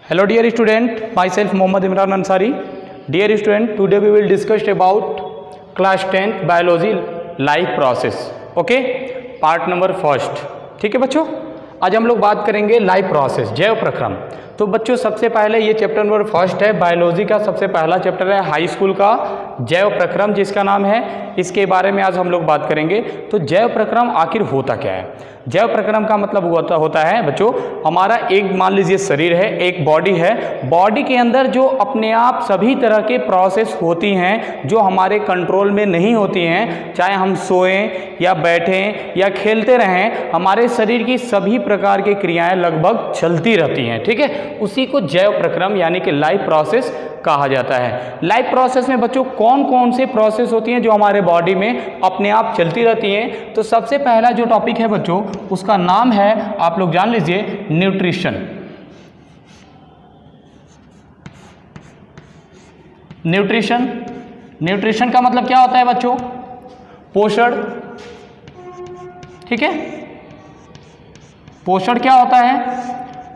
Hello dear student, myself Mohammad Imran Ansari. Dear student, today we will discuss about class 10th biology life process. Okay, part number first. ठीक है बच्चों, आज हम लोग बात करेंगे लाइफ प्रोसेस, जैव प्रक्रम। तो बच्चों सबसे पहले ये चैप्टर नंबर फर्स्ट है, बायोलॉजी का सबसे पहला चैप्टर है हाई स्कूल का, जैव प्रक्रम जिसका नाम है, इसके बारे में आज हम लोग बात करेंगे। तो जैव प्रक्रम आखिर होता क्या है? जैव प्रक्रम का मतलब होता है बच्चों, हमारा एक मान लीजिए शरीर है, एक बॉडी है, बॉडी के अंदर जो अपने आप सभी तरह के प्रोसेस होती हैं जो हमारे कंट्रोल में नहीं होती हैं, चाहे हम सोएं या बैठें या खेलते रहें, हमारे शरीर की सभी प्रकार की क्रियाएं लगभग चलती रहती हैं। ठीक है, उसी को जैव प्रक्रम यानी कि लाइफ प्रोसेस कहा जाता है। लाइफ प्रोसेस में बच्चों कौन कौन से प्रोसेस होती हैं जो हमारे बॉडी में अपने आप चलती रहती हैं? तो सबसे पहला जो टॉपिक है बच्चों, उसका नाम है, आप लोग जान लीजिए, न्यूट्रिशन। न्यूट्रिशन, न्यूट्रिशन का मतलब क्या होता है बच्चों? पोषण। ठीक है, पोषण क्या होता है?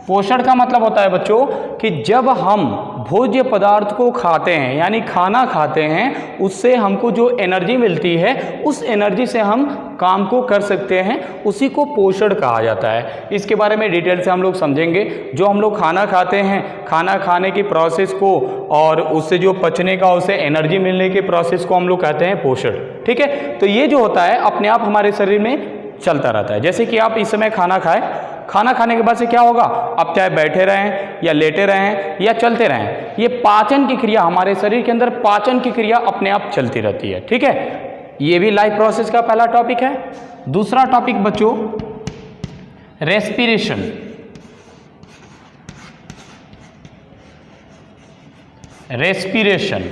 पोषण का मतलब होता है बच्चों कि जब हम भोज्य पदार्थ को खाते हैं यानी खाना खाते हैं, उससे हमको जो एनर्जी मिलती है, उस एनर्जी से हम काम को कर सकते हैं, उसी को पोषण कहा जाता है। इसके बारे में डिटेल से हम लोग समझेंगे। जो हम लोग खाना खाते हैं, खाना खाने की प्रोसेस को और उससे जो पचने का, उससे एनर्जी मिलने के प्रोसेस को हम लोग कहते हैं पोषण। ठीक है, तो ये जो होता है अपने आप हमारे शरीर में चलता रहता है। जैसे कि आप इस समय खाना खाएं, खाना खाने के बाद से क्या होगा? आप चाहे बैठे रहें या लेटे रहें या चलते रहें, ये पाचन की क्रिया, हमारे शरीर के अंदर पाचन की क्रिया अपने आप चलती रहती है। ठीक है, ये भी लाइफ प्रोसेस का पहला टॉपिक है। दूसरा टॉपिक बच्चों, रेस्पिरेशन। रेस्पिरेशन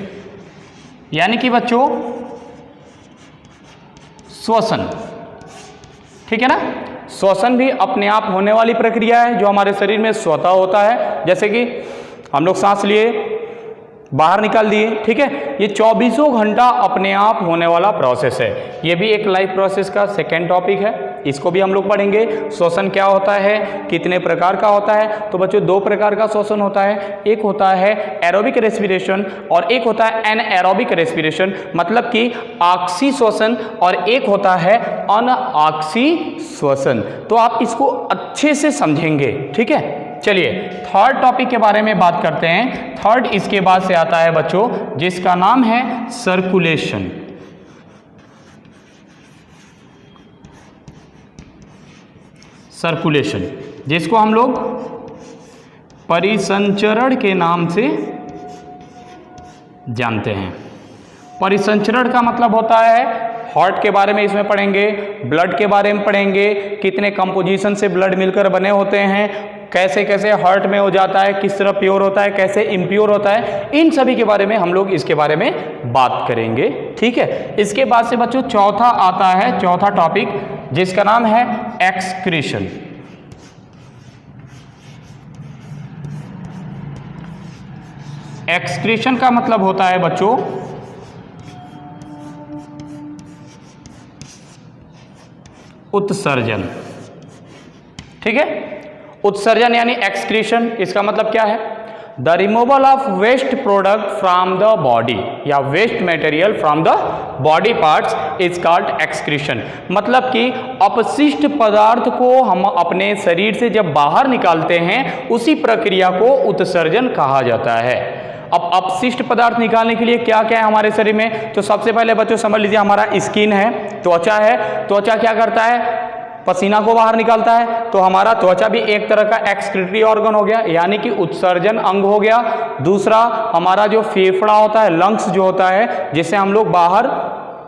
यानी कि बच्चों श्वसन। ठीक है ना, श्वसन भी अपने आप होने वाली प्रक्रिया है जो हमारे शरीर में स्वतः होता है। जैसे कि हम लोग सांस लिए, बाहर निकाल दिए। ठीक है, ये 24 घंटा अपने आप होने वाला प्रोसेस है। ये भी एक लाइफ प्रोसेस का सेकेंड टॉपिक है, इसको भी हम लोग पढ़ेंगे। श्वसन क्या होता है, कितने प्रकार का होता है? तो बच्चों दो प्रकार का श्वसन होता है, एक होता है एरोबिक रेस्पिरेशन और एक होता है एनएरोबिक रेस्पिरेशन, मतलब कि ऑक्सी श्वसन, और एक होता है अनऑक्सी श्वसन। तो आप इसको अच्छे से समझेंगे। ठीक है, चलिए थर्ड टॉपिक के बारे में बात करते हैं। थर्ड इसके बाद से आता है बच्चों, जिसका नाम है सर्कुलेशन। सर्कुलेशन, जिसको हम लोग परिसंचरण के नाम से जानते हैं। परिसंचरण का मतलब होता है, हार्ट के बारे में इसमें पढ़ेंगे, ब्लड के बारे में पढ़ेंगे, कितने कंपोजिशन से ब्लड मिलकर बने होते हैं, कैसे कैसे हार्ट में हो जाता है, किस तरह प्योर होता है, कैसे इम्प्योर होता है, इन सभी के बारे में हम लोग इसके बारे में बात करेंगे। ठीक है, इसके बाद से बच्चों चौथा आता है, चौथा टॉपिक, जिसका नाम है एक्सक्रीशन। एक्सक्रीशन का मतलब होता है बच्चों उत्सर्जन। ठीक है, उत्सर्जन यानी एक्सक्रीशन, इसका मतलब क्या है? The removal of waste product from the body या waste material from the body parts is called excretion. मतलब कि अपशिष्ट पदार्थ को हम अपने शरीर से जब बाहर निकालते हैं, उसी प्रक्रिया को उत्सर्जन कहा जाता है। अब अपशिष्ट पदार्थ निकालने के लिए क्या क्या है हमारे शरीर में? तो सबसे पहले बच्चों समझ लीजिए, हमारा स्किन है, त्वचा है। त्वचा क्या करता है? पसीना को बाहर निकालता है। तो हमारा त्वचा भी एक तरह का एक्सक्रीटरी ऑर्गन हो गया, यानी कि उत्सर्जन अंग हो गया। दूसरा, हमारा जो फेफड़ा होता है, लंग्स जो होता है, जिससे हम लोग बाहर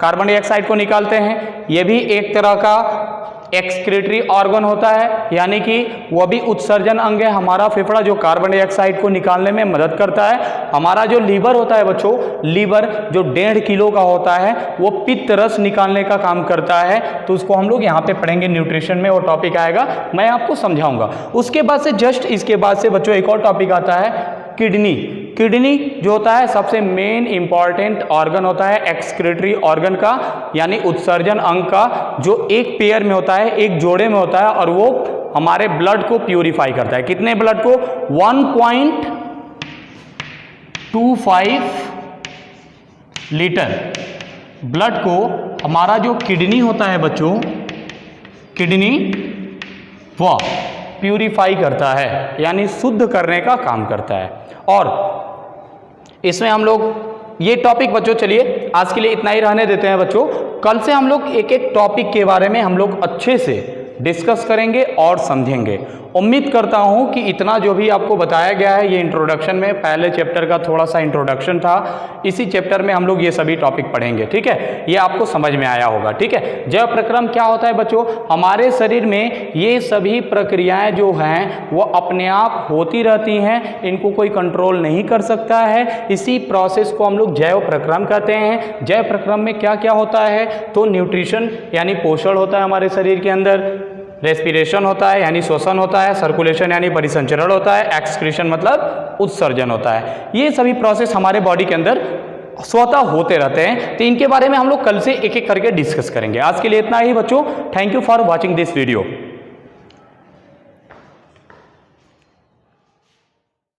कार्बन डाइऑक्साइड को निकालते हैं, ये भी एक तरह का एक्सक्रीटरी ऑर्गन होता है, यानी कि वह भी उत्सर्जन अंग है। हमारा फेफड़ा जो कार्बन डाइऑक्साइड को निकालने में मदद करता है। हमारा जो लीवर होता है बच्चों, लीवर जो 1.5 किलो का होता है, वो पित्त रस निकालने का काम करता है। तो उसको हम लोग यहाँ पे पढ़ेंगे, न्यूट्रिशन में वो टॉपिक आएगा, मैं आपको समझाऊंगा। उसके बाद से जस्ट इसके बाद से बच्चों एक और टॉपिक आता है, किडनी। किडनी जो होता है सबसे मेन इंपॉर्टेंट ऑर्गन होता है एक्सक्रीटरी ऑर्गन का, यानी उत्सर्जन अंग का, जो एक पेयर में होता है, एक जोड़े में होता है, और वो हमारे ब्लड को प्यूरिफाई करता है। कितने ब्लड को? 1.25 लीटर ब्लड को हमारा जो किडनी होता है बच्चों, किडनी वह प्यूरिफाई करता है, यानी शुद्ध करने का काम करता है। और इसमें हम लोग ये टॉपिक बच्चों, चलिए आज के लिए इतना ही रहने देते हैं बच्चों। कल से हम लोग एक एक टॉपिक के बारे में हम लोग अच्छे से डिस्कस करेंगे और समझेंगे। उम्मीद करता हूं कि इतना जो भी आपको बताया गया है, ये इंट्रोडक्शन में पहले चैप्टर का थोड़ा सा इंट्रोडक्शन था, इसी चैप्टर में हम लोग ये सभी टॉपिक पढ़ेंगे। ठीक है, ये आपको समझ में आया होगा। ठीक है, जैव प्रक्रम क्या होता है बच्चों? हमारे शरीर में ये सभी प्रक्रियाएं जो हैं वो अपने आप होती रहती हैं, इनको कोई कंट्रोल नहीं कर सकता है। इसी प्रोसेस को हम लोग जैव प्रक्रम कहते हैं। जैव प्रक्रम में क्या क्या होता है? तो न्यूट्रिशन यानी पोषण होता है हमारे शरीर के अंदर, रेस्पिरेशन होता है यानी श्वसन होता है, सर्कुलेशन यानी परिसंचरण होता है, एक्सक्रीशन मतलब उत्सर्जन होता है। ये सभी प्रोसेस हमारे बॉडी के अंदर स्वतः होते रहते हैं। तो इनके बारे में हम लोग कल से एक एक करके डिस्कस करेंगे। आज के लिए इतना ही बच्चों। Thank you for watching this video.